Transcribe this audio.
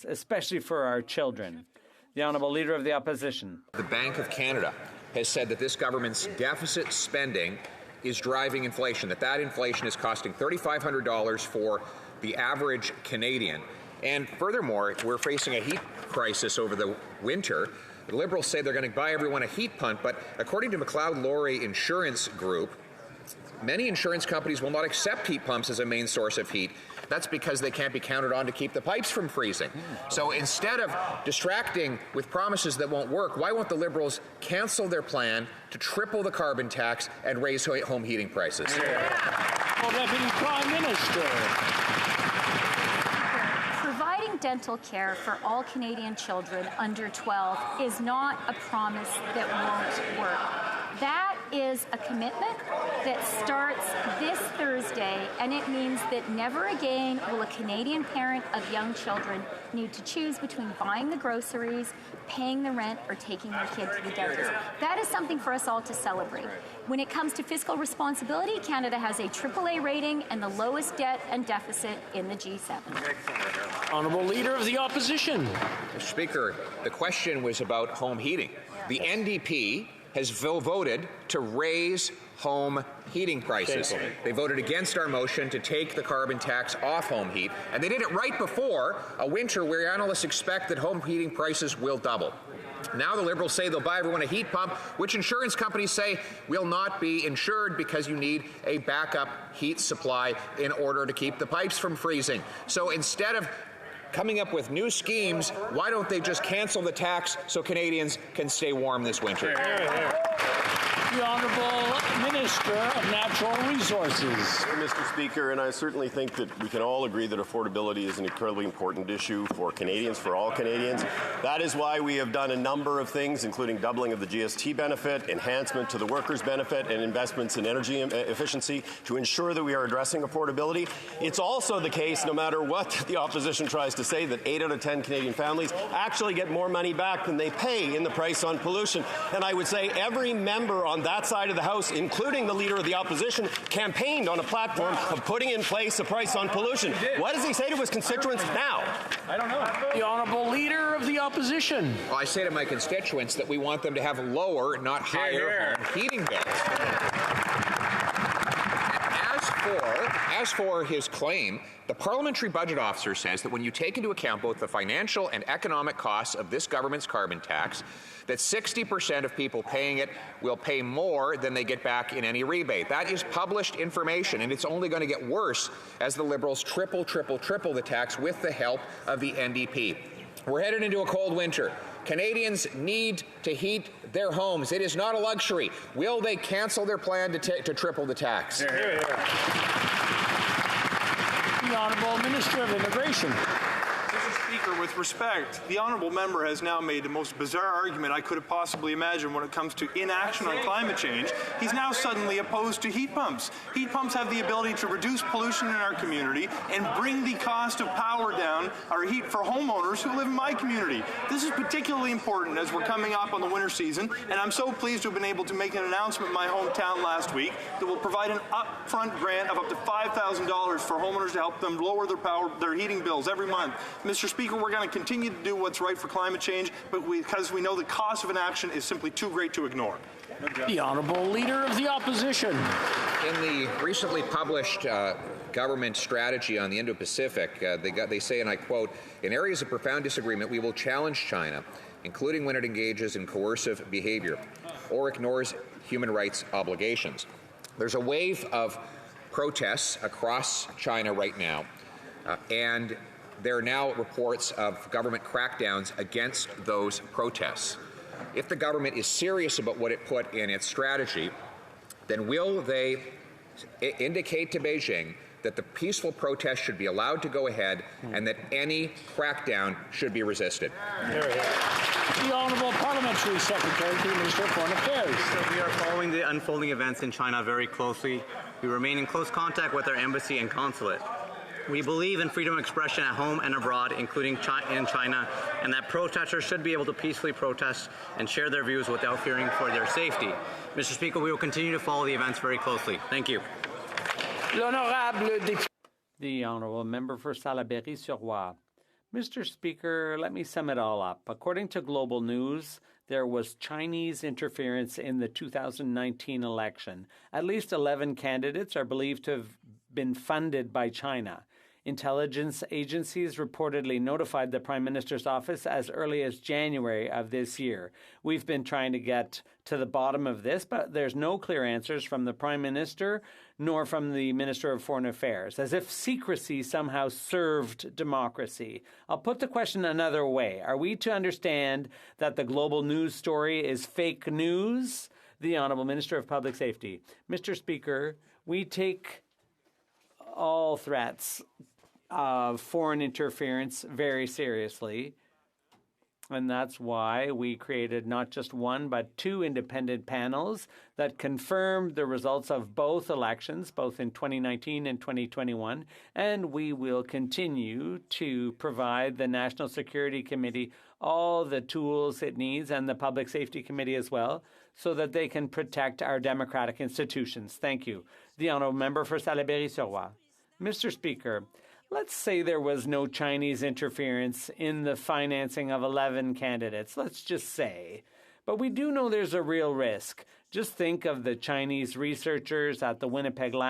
especially for our children. The Honourable Leader of the Opposition. The Bank of Canada has said that this government's deficit spending is driving inflation, that inflation is costing $3,500 for the average Canadian. And furthermore, we're facing a heat crisis over the winter. The Liberals say they're going to buy everyone a heat pump, but according to McLeod-Laurie Insurance Group, many insurance companies will not accept heat pumps as a main source of heat. That's because they can't be counted on to keep the pipes from freezing. So instead of distracting with promises that won't work, why won't the Liberals cancel their plan to triple the carbon tax and raise home heating prices? Well, Deputy Prime Minister. Providing dental care for all Canadian children under 12 is not a promise that won't work. That is a commitment that starts this Thursday, and it means that never again will a Canadian parent of young children need to choose between buying the groceries, paying the rent, or taking their kid to the dentist. That is something for us all to celebrate. When it comes to fiscal responsibility, Canada has a AAA rating and the lowest debt and deficit in the G7. Honourable Leader of the Opposition. Mr. Speaker, the question was about home heating. The NDP has voted to raise home heating prices. They voted against our motion to take the carbon tax off home heat, and they did it right before a winter where analysts expect that home heating prices will double. Now the Liberals say they'll buy everyone a heat pump, which insurance companies say will not be insured because you need a backup heat supply in order to keep the pipes from freezing. So instead of coming up with new schemes, why don't they just cancel the tax so Canadians can stay warm this winter? The Honourable Minister of Natural Resources. Mr. Speaker, and I certainly think that we can all agree that affordability is an incredibly important issue for Canadians, for all Canadians. That is why we have done a number of things, including doubling of the GST benefit, enhancement to the workers' benefit, and investments in energy efficiency to ensure that we are addressing affordability. It's also the case, no matter what the opposition tries to say, that 8 out of 10 Canadian families actually get more money back than they pay in the price on pollution. And I would say every member on that side of the House, including the Leader of the Opposition, campaigned on a platform of putting in place a price on pollution. What does he say to his constituents now? I don't know. The Honourable Leader of the Opposition. Well, I say to my constituents that we want them to have lower, not higher home heating bills. As for his claim, the Parliamentary Budget Officer says that when you take into account both the financial and economic costs of this government's carbon tax, that 60% of people paying it will pay more than they get back in any rebate. That is published information, and it's only going to get worse as the Liberals triple the tax with the help of the NDP. We're headed into a cold winter. Canadians need to heat their homes. It is not a luxury. Will they cancel their plan to triple the tax? The Honourable Minister of Immigration. Mr. Speaker, with respect, the honourable member has now made the most bizarre argument I could have possibly imagined when it comes to inaction on climate change. He's now suddenly opposed to heat pumps. Heat pumps have the ability to reduce pollution in our community and bring the cost of power down, or heat, for homeowners who live in my community. This is particularly important as we're coming up on the winter season, and I'm so pleased to have been able to make an announcement in my hometown last week that will provide an upfront grant of up to $5,000 for homeowners to help them lower their heating bills every month. Mr. Speaker, we're going to continue to do what's right for climate change, but because we know the cost of inaction is simply too great to ignore. The Honourable Leader of the Opposition. In the recently published government strategy on the Indo-Pacific, they say, and I quote, "In areas of profound disagreement, we will challenge China, including when it engages in coercive behavior or ignores human rights obligations." There's a wave of protests across China right now, and there are now reports of government crackdowns against those protests. If the government is serious about what it put in its strategy, then will they indicate to Beijing that the peaceful protest should be allowed to go ahead and that any crackdown should be resisted? The Honourable Parliamentary Secretary to the Minister of Foreign Affairs. So we are following the unfolding events in China very closely. We remain in close contact with our embassy and consulate. We believe in freedom of expression at home and abroad, including in China, and that protesters should be able to peacefully protest and share their views without fearing for their safety. Mr. Speaker, we will continue to follow the events very closely. Thank you. The Honourable Member for Salaberry-sur-Loire. Mr. Speaker, let me sum it all up. According to Global News, there was Chinese interference in the 2019 election. At least 11 candidates are believed to have been funded by China. Intelligence agencies reportedly notified the Prime Minister's office as early as January of this year. We've been trying to get to the bottom of this, but there's no clear answers from the Prime Minister nor from the Minister of Foreign Affairs, as if secrecy somehow served democracy. I'll put the question another way. Are we to understand that the global news story is fake news? The Honourable Minister of Public Safety. Mr. Speaker, we take all threats of foreign interference very seriously. And that's why we created not just one, but two independent panels that confirmed the results of both elections, both in 2019 and 2021. And we will continue to provide the National Security Committee all the tools it needs, and the Public Safety Committee as well, so that they can protect our democratic institutions. Thank you. The Honourable Member for Salaberry-sur-Roi. Mr. Speaker, let's say there was no Chinese interference in the financing of 11 candidates. Let's just say. But we do know there's a real risk. Just think of the Chinese researchers at the Winnipeg Lab